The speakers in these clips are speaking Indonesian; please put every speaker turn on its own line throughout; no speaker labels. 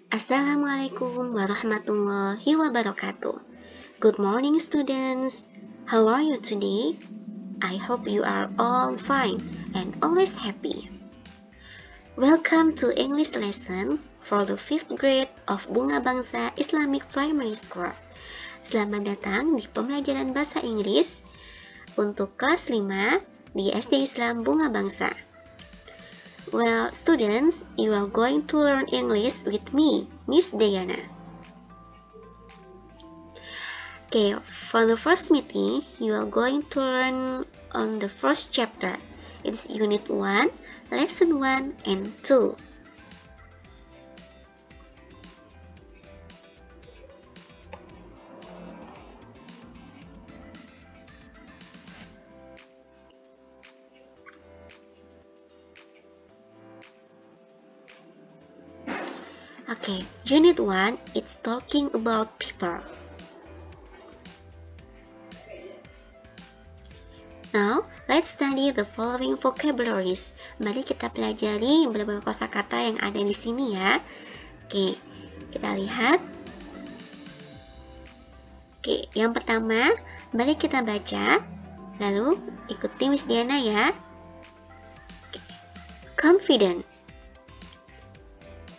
Assalamualaikum warahmatullahi wabarakatuh. Good morning, students. How are you today? I hope you are all fine and always happy. Welcome to English lesson for the 5th grade of Bunga Bangsa Islamic Primary School. Selamat datang di pembelajaran bahasa Inggris untuk kelas 5 di SD Islam Bunga Bangsa. Well, students, you are going to learn English with me, Miss Diana. Okay, for the first meeting, you are going to learn on the first chapter. It's Unit 1, Lesson 1 and 2. Okay, Unit 1, it's talking about people. Now, let's study the following vocabularies. Mari kita pelajari beberapa kosakata yang ada di sini ya. Oke, kita lihat. Oke, yang pertama, mari kita baca. Lalu, ikuti Miss Diana ya. Oke. Confident.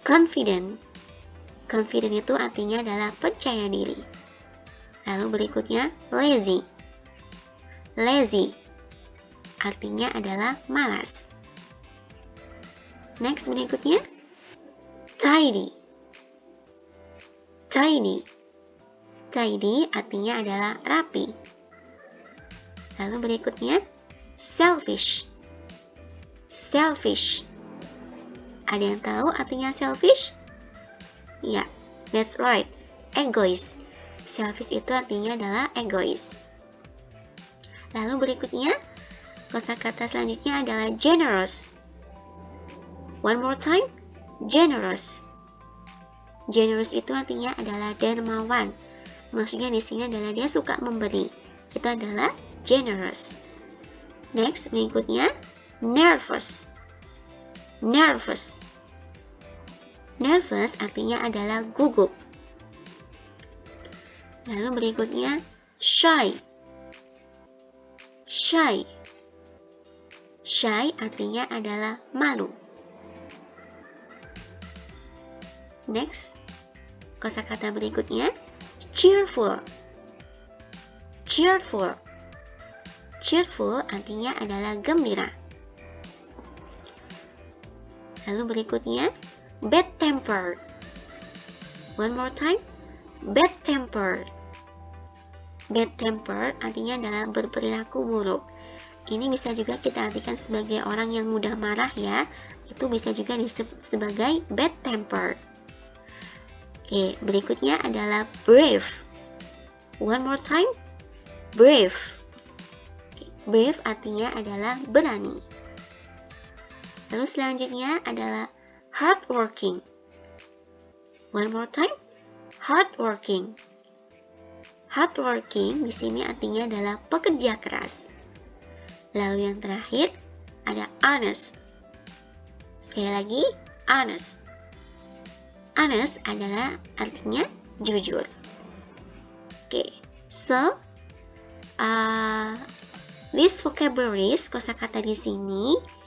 Confident. Confident itu artinya adalah percaya diri. Lalu berikutnya, lazy. Lazy artinya adalah malas. Next berikutnya, tidy. Tidy. Tidy artinya adalah rapi. Lalu berikutnya, selfish. Selfish. Ada yang tahu artinya selfish? Ya, that's right. Egois. Selfish itu artinya adalah egois. Lalu berikutnya, kosakata selanjutnya adalah generous. One more time, generous. Generous itu artinya adalah dermawan. Maksudnya di sini adalah dia suka memberi. Itu adalah generous. Next, berikutnya, nervous. Nervous. Nervous artinya adalah gugup. Lalu berikutnya, shy. Shy. Shy artinya adalah malu. Next, kosakata berikutnya, cheerful. Cheerful. Cheerful artinya adalah gembira. Lalu berikutnya, bad-tempered. One more time, bad-tempered. Bad-tempered artinya adalah berperilaku buruk. Ini bisa juga kita artikan sebagai orang yang mudah marah ya. Itu bisa juga disebut sebagai bad-tempered. Oke, berikutnya adalah brave. One more time, brave. Brave artinya adalah berani. Lalu selanjutnya adalah hardworking. One more time, hardworking. Hardworking di sini artinya adalah pekerja keras. Lalu yang terakhir ada honest. Sekali lagi, honest. Honest adalah artinya jujur. Oke, so these vocabularies, kosakata di sini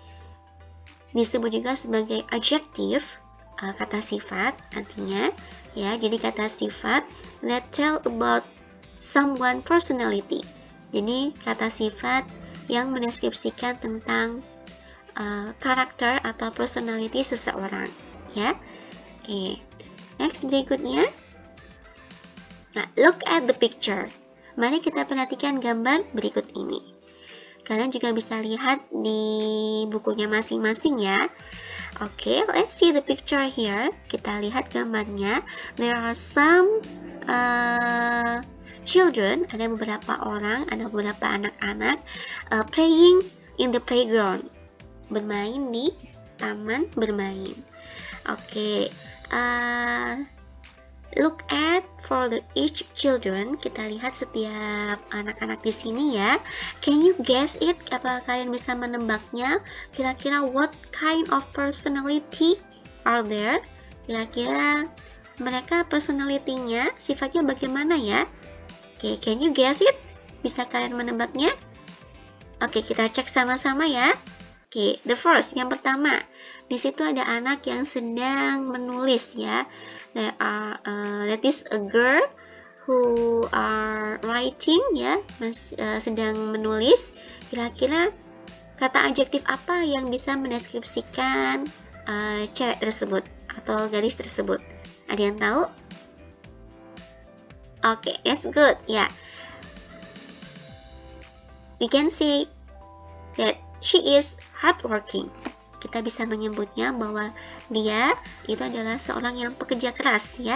disebut juga sebagai adjective, kata sifat artinya ya. Jadi kata sifat that tell about someone personality. Jadi kata sifat yang mendeskripsikan tentang karakter atau personality seseorang ya. Oke. Next berikutnya. Nah, look at the picture. Mari kita perhatikan gambar berikut ini. Kalian juga bisa lihat di bukunya masing-masing ya. Oke, let's see the picture here. Kita lihat gambarnya. There are some children, ada beberapa orang, ada beberapa anak-anak playing in the playground. Bermain di taman bermain. Oke, look at for the each children. Kita lihat setiap anak-anak di sini ya. Can you guess it? Apakah kalian bisa menebaknya? Kira-kira what kind of personality are there? Kira-kira mereka personality-nya, sifatnya bagaimana ya? Oke, can you guess it? Bisa kalian menebaknya? Oke, kita cek sama-sama ya. Oke, the first, yang pertama. Di situ ada anak yang sedang menulis ya. That is a girl who are writing ya, sedang menulis. Kira-kira kata adjektif apa yang bisa mendeskripsikan cewek tersebut atau gadis tersebut? Ada yang tahu? Oke, that's good ya. We can say that she is hardworking. Kita bisa menyebutnya bahwa dia itu adalah seorang yang pekerja keras ya.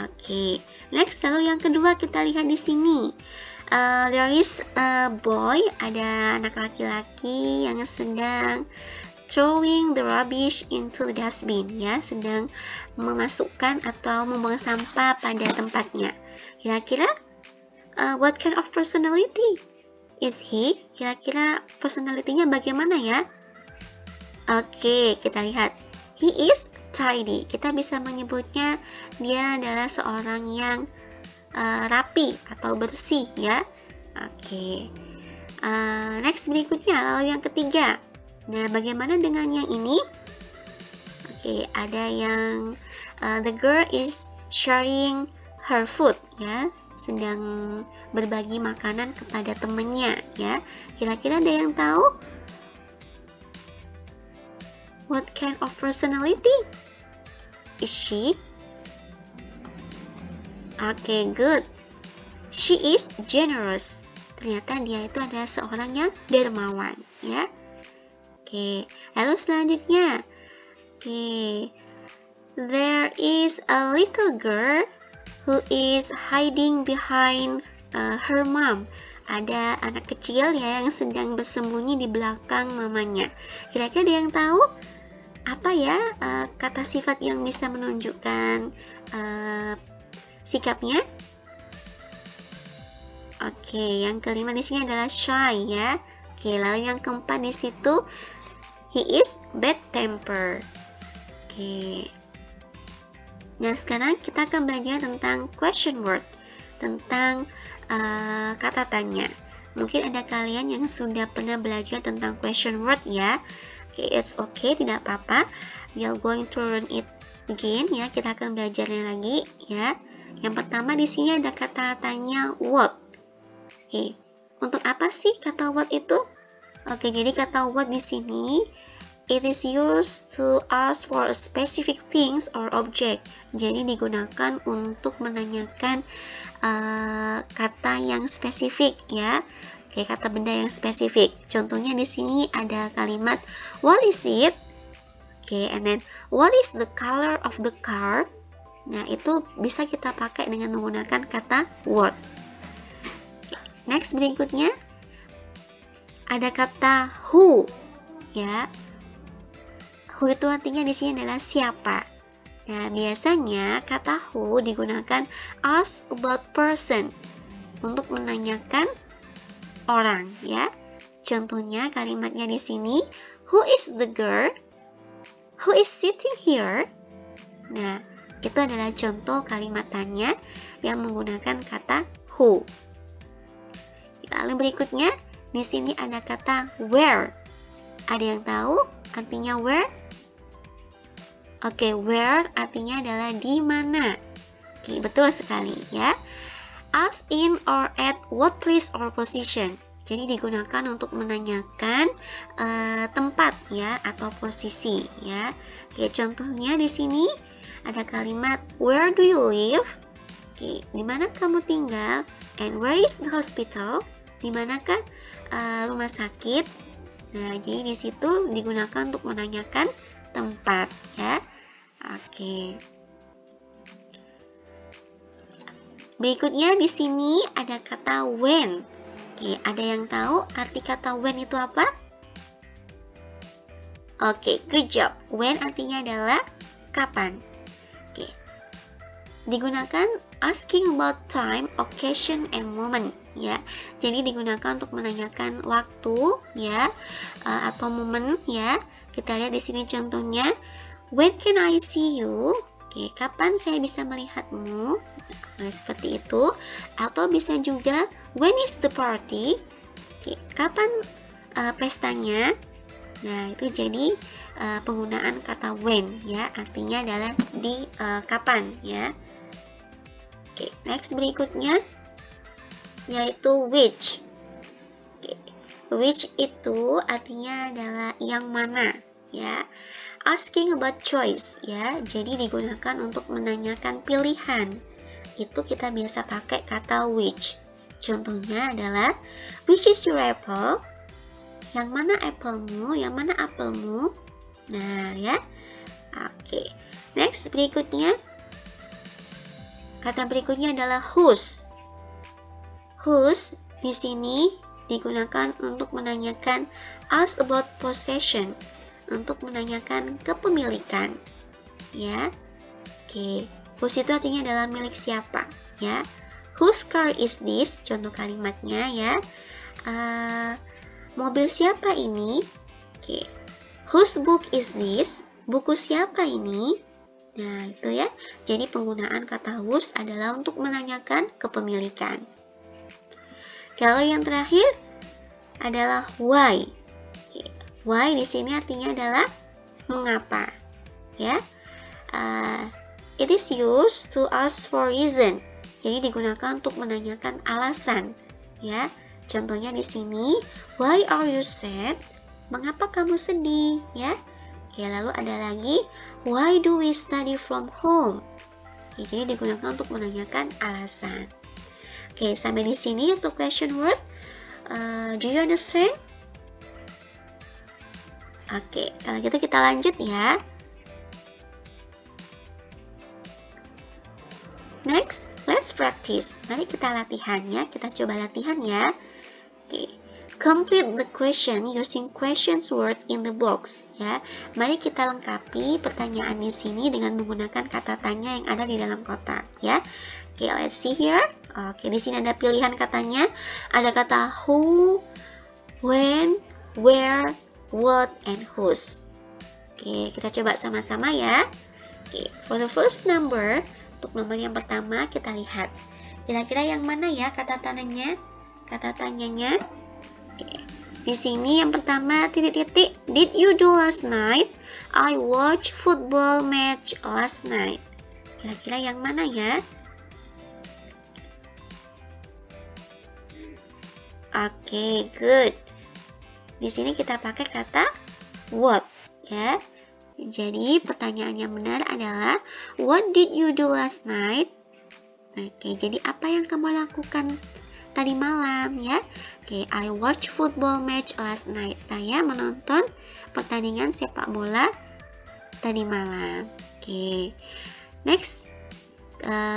Oke, next, lalu yang kedua kita lihat di sini. There is a boy, ada anak laki-laki yang sedang throwing the rubbish into the dustbin ya, sedang memasukkan atau membuang sampah pada tempatnya. Kira-kira what kind of personality is he? Kira-kira personality-nya bagaimana ya? Oke, kita lihat. He is tidy. Kita bisa menyebutnya dia adalah seorang yang rapi atau bersih ya. Oke. Next, berikutnya, lalu yang ketiga. Nah, bagaimana dengan yang ini? Oke, ada yang the girl is sharing her food ya, sedang berbagi makanan kepada temannya ya. Kira-kira ada yang tahu what kind of personality is she? Okay, good. She is generous. Ternyata dia itu adalah seorang yang dermawan ya. Oke, lalu selanjutnya. Oke, there is a little girl who is hiding behind her mom. Ada anak kecil ya yang sedang bersembunyi di belakang mamanya. Kira-kira ada yang tahu apa ya kata sifat yang bisa menunjukkan sikapnya? Oke, yang kelima di sini adalah shy ya. Oke, lalu yang keempat di situ he is bad temper. Oke. Nah, sekarang kita akan belajar tentang question word, tentang kata tanya. Mungkin ada kalian yang sudah pernah belajar tentang question word ya. Oke, it's okay, tidak apa-apa. We are going to learn it again ya. Kita akan belajarnya lagi ya. Yang pertama di sini ada kata tanya what. Oke, untuk apa sih kata what itu? Oke, jadi kata what di sini it is used to ask for a specific things or object. Jadi digunakan untuk menanyakan kata yang spesifik ya. Oke, kata benda yang spesifik. Contohnya di sini ada kalimat what is it? Oke, and then what is the color of the car? Nah, itu bisa kita pakai dengan menggunakan kata what. Oke, next, berikutnya ada kata who ya. Who itu artinya di sini adalah siapa. Nah, biasanya kata who digunakan ask about person untuk menanyakan orang ya. Contohnya kalimatnya di sini, who is the girl who is sitting here? Nah, itu adalah contoh kalimat tanya yang menggunakan kata who. Lalu berikutnya di sini ada kata where. Ada yang tahu artinya where? Oke, where artinya adalah di mana. Oke, betul sekali ya. Ask in or at what place or position. Jadi digunakan untuk menanyakan tempat ya atau posisi ya. Oke, contohnya di sini ada kalimat where do you live? Oke, di mana kamu tinggal? And where is the hospital? Di manakah rumah sakit? Nah, jadi di situ digunakan untuk menanyakan tempat ya. Oke. Berikutnya di sini ada kata when. Oke, ada yang tahu arti kata when itu apa? Oke, good job. When artinya adalah kapan. Oke. Digunakan asking about time, occasion, and moment ya. Jadi digunakan untuk menanyakan waktu ya atau momen ya. Kita lihat di sini contohnya. When can I see you? Oke, kapan saya bisa melihatmu? Nah, seperti itu. Atau bisa juga, when is the party? Oke, kapan pestanya? Nah, itu jadi penggunaan kata when ya, artinya adalah di kapan ya. Oke, next berikutnya yaitu which. Oke, which itu artinya adalah yang mana ya. Asking about choice ya, jadi digunakan untuk menanyakan pilihan. Itu kita biasa pakai kata which. Contohnya adalah, which is your apple? Yang mana apple-mu? Yang mana apelmu? Nah ya. Oke. Next berikutnya. Kata berikutnya adalah whose. Whose di sini digunakan untuk menanyakan ask about possession. Untuk menanyakan kepemilikan ya. Oke, whose itu artinya adalah milik siapa ya. Whose car is this? Contoh kalimatnya ya. Mobil siapa ini? Oke, whose book is this? Buku siapa ini? Nah itu ya. Jadi penggunaan kata whose adalah untuk menanyakan kepemilikan. Kalau yang terakhir adalah why. Why di sini artinya adalah mengapa, ya. It is used to ask for reason. Jadi digunakan untuk menanyakan alasan, ya. Contohnya di sini, why are you sad? Mengapa kamu sedih, ya? Oke, lalu ada lagi, why do we study from home? Oke, jadi digunakan untuk menanyakan alasan. Oke, sampai di sini untuk question word. Do you understand? Oke, kalau gitu kita lanjut ya. Next, let's practice. Mari kita latihan ya, kita coba latihan ya. Oke, complete the question using questions word in the box ya. Mari kita lengkapi pertanyaan di sini dengan menggunakan kata tanya yang ada di dalam kotak ya. Oke, let's see here. Oke, di sini ada pilihan katanya. Ada kata who, when, where, what, and whose. Oke, kita coba sama-sama ya. Oke, for the first number, untuk nomor yang pertama kita lihat. Kira-kira yang mana ya kata tanyanya? Kata tanyanya. Oke, di sini yang pertama titik-titik. Did you do last night? I watch football match last night. Kira-kira yang mana ya? Oke, good. Di sini kita pakai kata what ya. Jadi pertanyaan yang benar adalah what did you do last night? Oke, jadi apa yang kamu lakukan tadi malam ya? Oke, I watch football match last night. Saya menonton pertandingan sepak bola tadi malam. Oke. Next,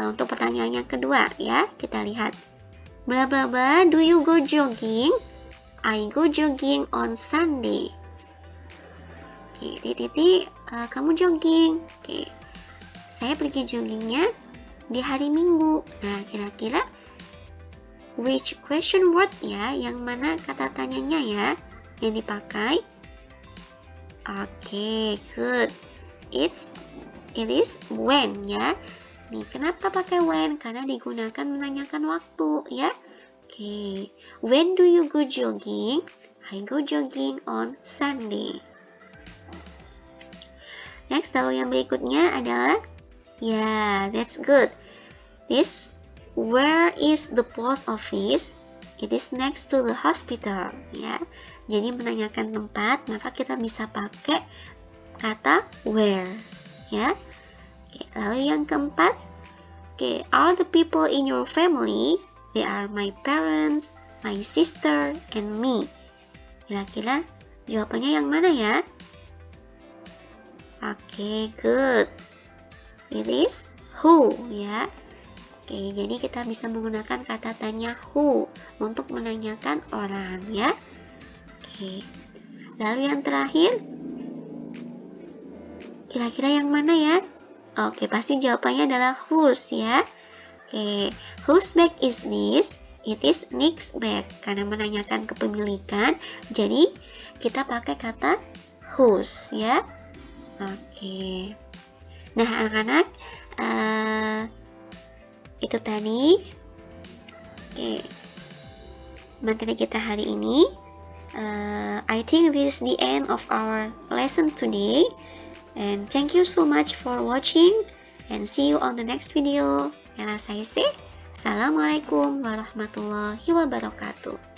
untuk pertanyaan yang kedua ya, kita lihat. Bla bla bla, do you go jogging? I go jogging on Sunday. Oke, titik-titik, kamu jogging. Oke, saya pergi joggingnya di hari Minggu. Nah, kira-kira which question word ya, yang mana kata tanyanya ya, yang dipakai? Oke, good. It is when ya. Nih, kenapa pakai when? Karena digunakan menanyakan waktu ya. Oke, when do you go jogging? I go jogging on Sunday. Next, lalu yang berikutnya adalah, yeah, that's good. This, where is the post office? It is next to the hospital. Ya, jadi menanyakan tempat, maka kita bisa pakai kata where. Ya, oke, lalu yang keempat, oke, are the people in your family? They are my parents, my sister, and me. Kira-kira jawabannya yang mana ya? Oke, good. It is who ya. Oke, jadi kita bisa menggunakan kata tanya who untuk menanyakan orang ya. Oke. Lalu yang terakhir, kira-kira yang mana ya? Oke, pasti jawabannya adalah whose ya. Oke, whose bag is this? It is Nick's bag. Karena menanyakan kepemilikan, jadi kita pakai kata whose ya. Oke. Nah, anak-anak, itu tadi materi kita hari ini. I think this is the end of our lesson today, and thank you so much for watching, and see you on the next video. And as I say, Assalamualaikum warahmatullahi wabarakatuh.